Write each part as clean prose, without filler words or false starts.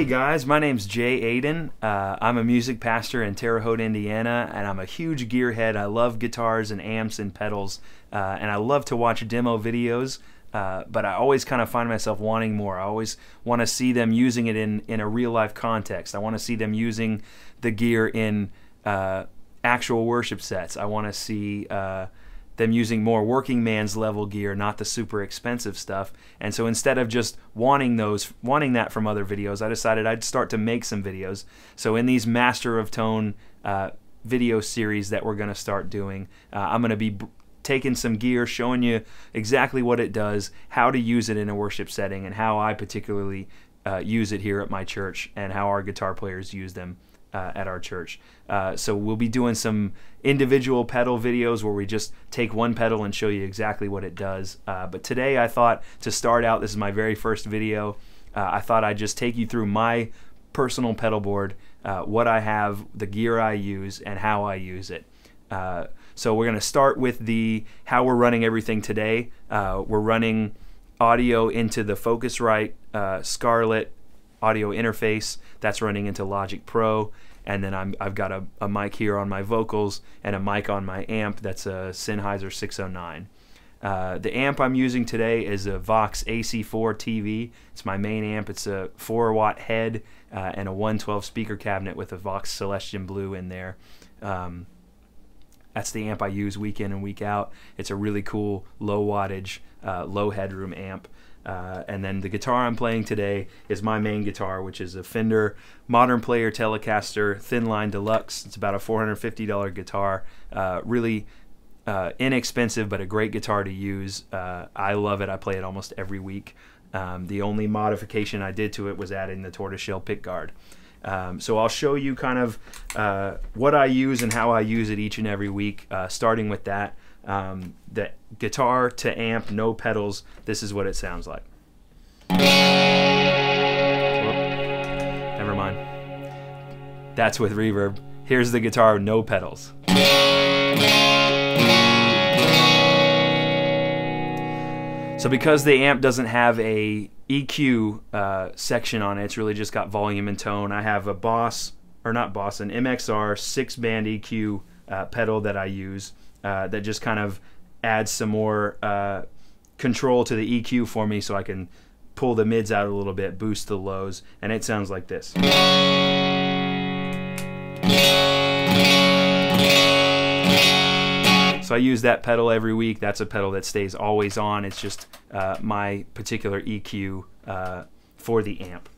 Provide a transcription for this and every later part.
guys, my name's Jay Aiden. I'm a music pastor in Terre Haute, Indiana, and I'm a huge gearhead. I love guitars and amps and pedals, and I love to watch demo videos, but I always kind of find myself wanting more. I always want to see them using it in a real-life context. I want to see them using the gear in actual worship sets. I want to see them using more working man's level gear, not the super expensive stuff. And so instead of just wanting that from other videos, I decided I'd start to make some videos. So in these Master of Tone video series that we're going to start doing, I'm going to be taking some gear, showing you exactly what it does, how to use it in a worship setting, and how I particularly use it here at my church, and how our guitar players use them at our church. So we'll be doing some individual pedal videos where we just take one pedal and show you exactly what it does. But today I thought, to start out, this is my very first video, I thought I'd just take you through my personal pedal board, what I have, the gear I use, and how I use it. So we're going to start with how we're running everything today. We're running audio into the Focusrite Scarlett audio interface. That's running into Logic Pro, and then I've got a mic here on my vocals and a mic on my amp. That's a Sennheiser 609. The amp I'm using today is a Vox AC4 TV. It's my main amp. It's a 4-watt head and a 112 speaker cabinet with a Vox Celestion Blue in there. That's the amp I use week in and week out. It's a really cool low wattage, low headroom amp. And then the guitar I'm playing today is my main guitar, which is a Fender Modern Player Telecaster Thin Line Deluxe. It's about a $450 guitar. Really inexpensive, but a great guitar to use. I love it. I play it almost every week. The only modification I did to it was adding the tortoiseshell pickguard. So I'll show you kind of what I use and how I use it each and every week, starting with that. The guitar to amp, no pedals, this is what it sounds like. Whoop, never mind. That's with reverb. Here's the guitar, no pedals. So because the amp doesn't have a EQ section on it, it's really just got volume and tone. I have an MXR 6-band EQ pedal that I use that just kind of adds some more control to the EQ for me, so I can pull the mids out a little bit, boost the lows, and it sounds like this. So I use that pedal every week. That's a pedal that stays always on. It's just my particular EQ for the amp.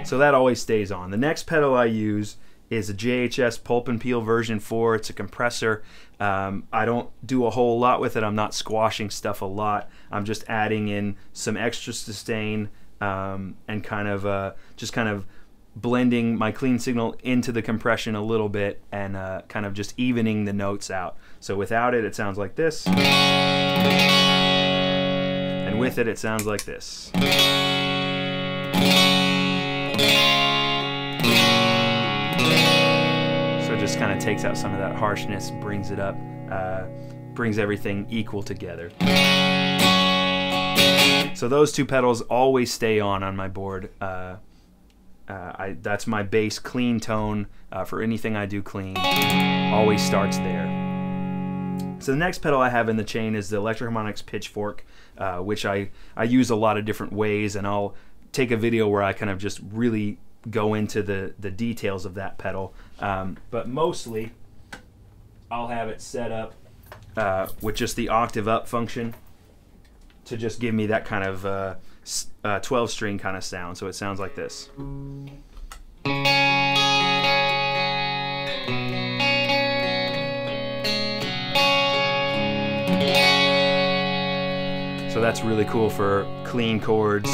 So that always stays on. The next pedal I use is a JHS Pulp and Peel version 4. It's a compressor. I don't do a whole lot with it. I'm not squashing stuff a lot. I'm just adding in some extra sustain and kind of blending my clean signal into the compression a little bit, and kind of just evening the notes out. So without it, it sounds like this. And with it, it sounds like this. So it just kind of takes out some of that harshness, brings it up, brings everything equal together. So those two pedals always stay on my board. That's my bass clean tone for anything I do clean. Always starts there. So the next pedal I have in the chain is the electro-harmonix Pitchfork, which I use a lot of different ways, and I'll take a video where I kind of just really go into the details of that pedal. But mostly I'll have it set up with just the octave up function to just give me that kind of 12-string kind of sound. So it sounds like this. So that's really cool for clean chords,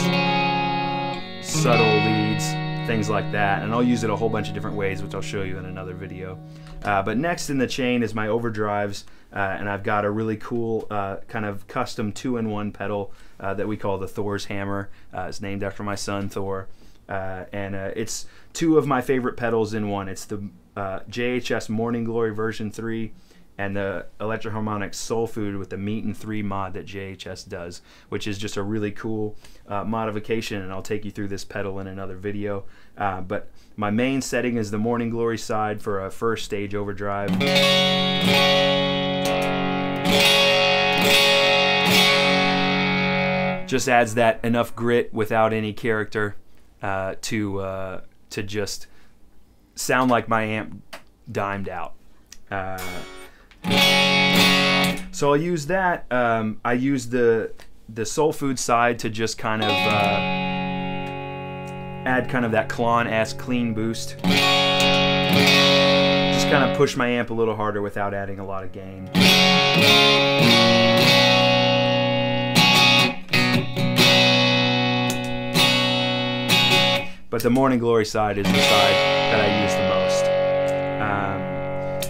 subtle leads, things like that. And I'll use it a whole bunch of different ways, which I'll show you in another video. But next in the chain is my overdrives, and I've got a really cool kind of custom 2-in-1 pedal that we call the Thor's Hammer. It's named after my son Thor, and it's two of my favorite pedals in one. It's the JHS Morning Glory version 3 and the electro-harmonix Soul Food with the Meat and 3 mod that JHS does, which is just a really cool modification, and I'll take you through this pedal in another video. But my main setting is the Morning Glory side for a first stage overdrive. Just adds that enough grit without any character to just sound like my amp dimed out. So I'll use that. I use the Soul Food side to just kind of add kind of that Klon-esque clean boost. Just kind of push my amp a little harder without adding a lot of gain. But the Morning Glory side is the side that I use the most.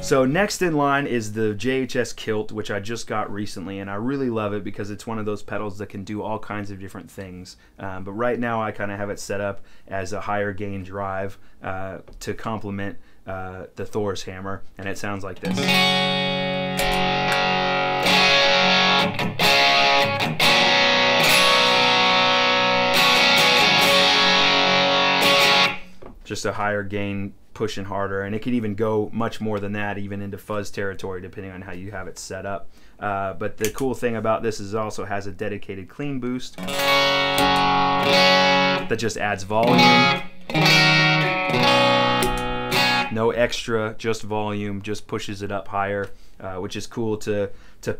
So next in line is the JHS Kilt, which I just got recently, and I really love it because it's one of those pedals that can do all kinds of different things. But right now I kind of have it set up as a higher gain drive to complement the Thor's hammer, and it sounds like this. Just a higher gain, pushing harder, and it can even go much more than that, even into fuzz territory, depending on how you have it set up. But the cool thing about this is it also has a dedicated clean boost that just adds volume. No extra, just volume, just pushes it up higher, which is cool to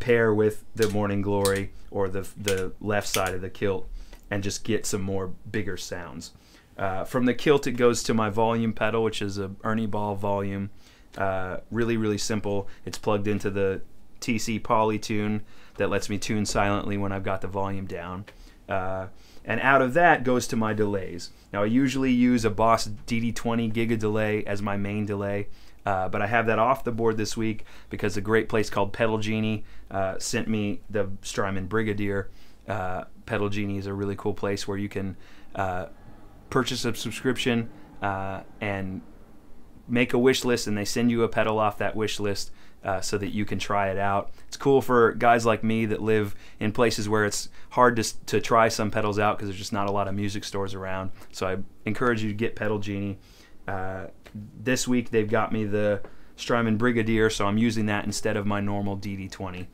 pair with the Morning Glory or the left side of the Kilt and just get some more bigger sounds. From the Kilt, it goes to my volume pedal, which is a Ernie Ball volume. Really, really simple. It's plugged into the TC Polytune that lets me tune silently when I've got the volume down. And out of that goes to my delays. Now, I usually use a Boss DD20 Giga delay as my main delay, but I have that off the board this week because a great place called Pedal Genie sent me the Strymon Brigadier. Pedal Genie is a really cool place where you can purchase a subscription and make a wish list, and they send you a pedal off that wish list so that you can try it out. It's cool for guys like me that live in places where it's hard to try some pedals out because there's just not a lot of music stores around. So I encourage you to get Pedal Genie. This week they've got me the Strymon Brigadier, so I'm using that instead of my normal DD20.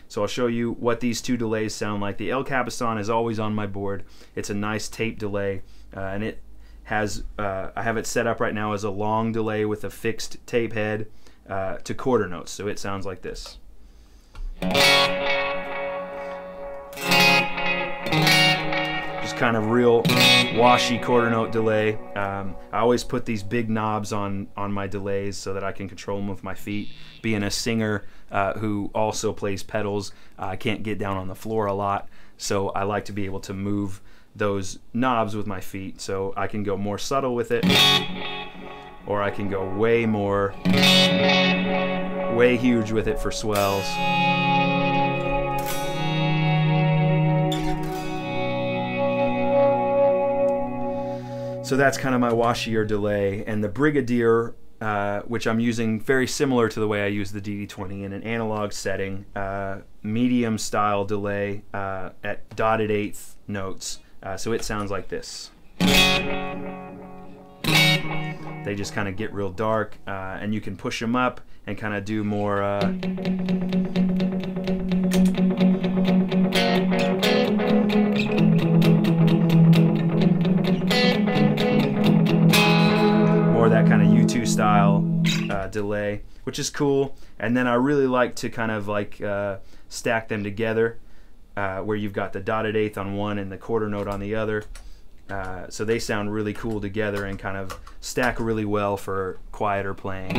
So I'll show you what these two delays sound like. The El Capistan is always on my board. It's a nice tape delay, and it has I have it set up right now as a long delay with a fixed tape head to quarter notes, so it sounds like this. Just kind of real washy quarter note delay. I always put these big knobs on my delays so that I can control them with my feet. Being a singer who also plays pedals, I can't get down on the floor a lot, so I like to be able to move those knobs with my feet, so I can go more subtle with it, or I can go way huge with it for swells. So that's kind of my washier delay, and the Brigadier, which I'm using very similar to the way I use the DD20 in an analog setting, medium style delay at dotted eighth notes. So it sounds like this. They just kind of get real dark, and you can push them up and kind of do more that kind of U2 style delay, which is cool. And then I really like to kind of like stack them together, where you've got the dotted eighth on one and the quarter note on the other. So they sound really cool together and kind of stack really well for quieter playing.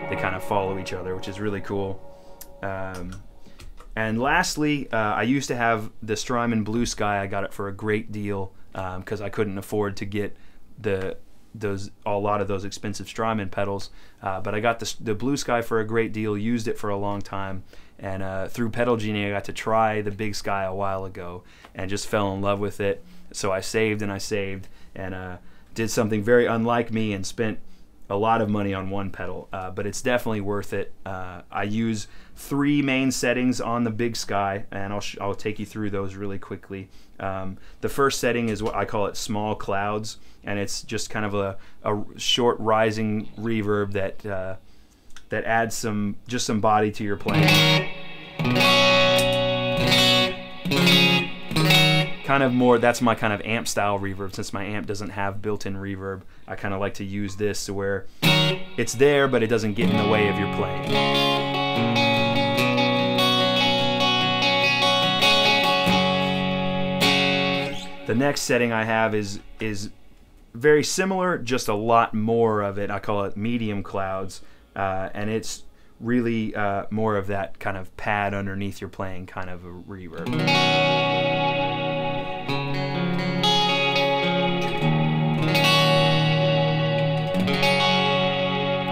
They kind of follow each other, which is really cool. And lastly, I used to have the Strymon Blue Sky. I got it for a great deal because I couldn't afford to get a lot of those expensive Strymon pedals. But I got the Blue Sky for a great deal, used it for a long time, and through Pedal Genie I got to try the Big Sky a while ago and just fell in love with it. So I saved and I saved, and did something very unlike me and spent a lot of money on one pedal, but it's definitely worth it. I use 3 main settings on the Big Sky, and I'll take you through those really quickly. The first setting is what I call it small clouds, and it's just kind of a short rising reverb that adds some body to your playing. Kind of more, that's my kind of amp style reverb. Since my amp doesn't have built-in reverb, I kind of like to use this to where it's there but it doesn't get in the way of your playing. The next setting I have is very similar, just a lot more of it. I call it medium clouds, and it's really more of that kind of pad underneath your playing kind of a reverb.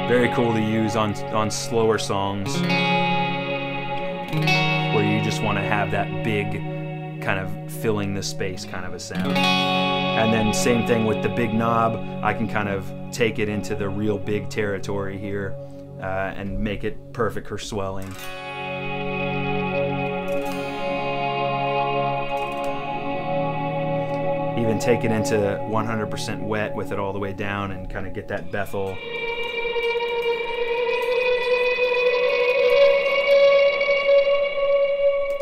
Very cool to use on slower songs where you just want to have that big kind of filling the space kind of a sound. And then same thing with the big knob. I can kind of take it into the real big territory here and make it perfect for swelling. Even take it into 100% wet with it all the way down and kind of get that Bethel.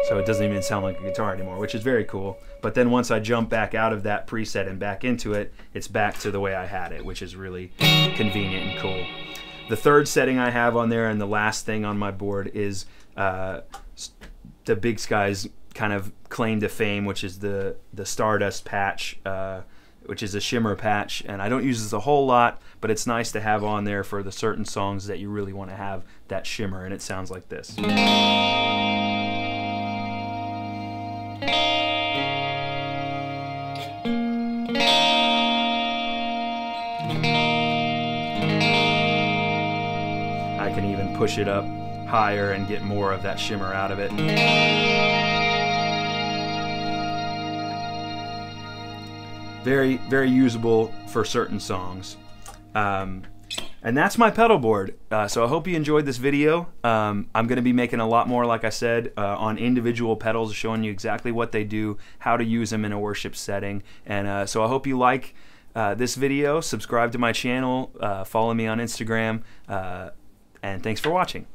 So it doesn't even sound like a guitar anymore, which is very cool. But then once I jump back out of that preset and back into it, it's back to the way I had it, which is really convenient and cool. The third setting I have on there and the last thing on my board is the Big Sky's kind of claim to fame, which is the Stardust patch, which is a shimmer patch. And I don't use this a whole lot, but it's nice to have on there for the certain songs that you really want to have that shimmer, and it sounds like this. I can even push it up higher and get more of that shimmer out of it. Very, very usable for certain songs. And that's my pedal board. So I hope you enjoyed this video. I'm going to be making a lot more, like I said, on individual pedals, showing you exactly what they do, how to use them in a worship setting. And so I hope you like this video. Subscribe to my channel. Follow me on Instagram. And thanks for watching.